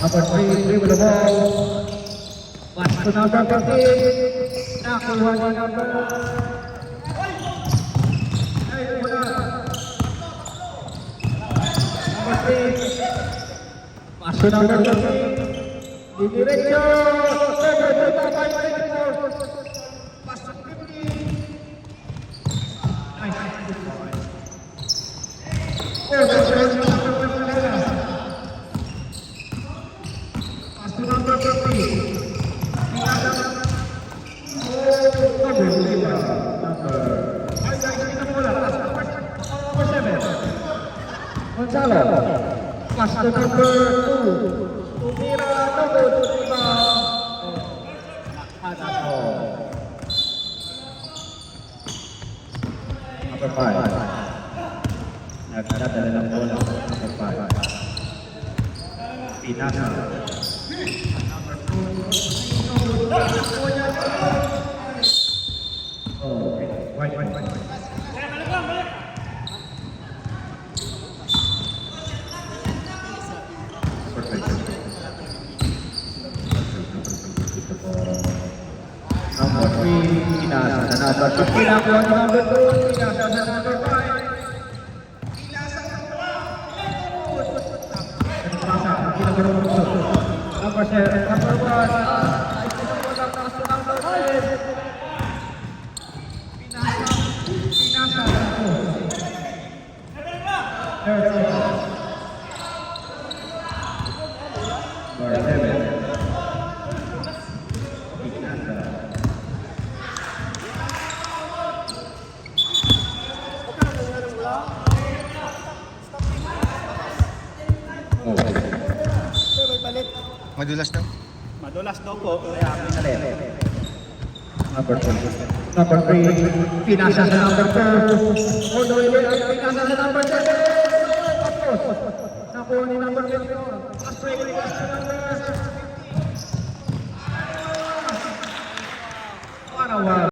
Number 3, dribble the ball. Pass to number 15. Nakuha ni number. Number 6. Pass to number 13. Di diretso. Pass to 15. Nice. Gonzalo, pass to number 2. Tumira number 2. Number 5. Nagdadala ng bola. Number 5. Pinasa. Number 2. Okay. White. Number 3, Pinasa sa number 2. Pinakuha ng number 2. Pinasa sa number 5. Number 7, number 1. Pinasa. Number 7. Madulas daw? Madulas daw po. Kaya pinalit. Number 2. Number 3, Pinasa sa number 2. All the way down, Pinasa sa number 7. Nakuha ni number 7. Pass break, pass to number 7. What a wow.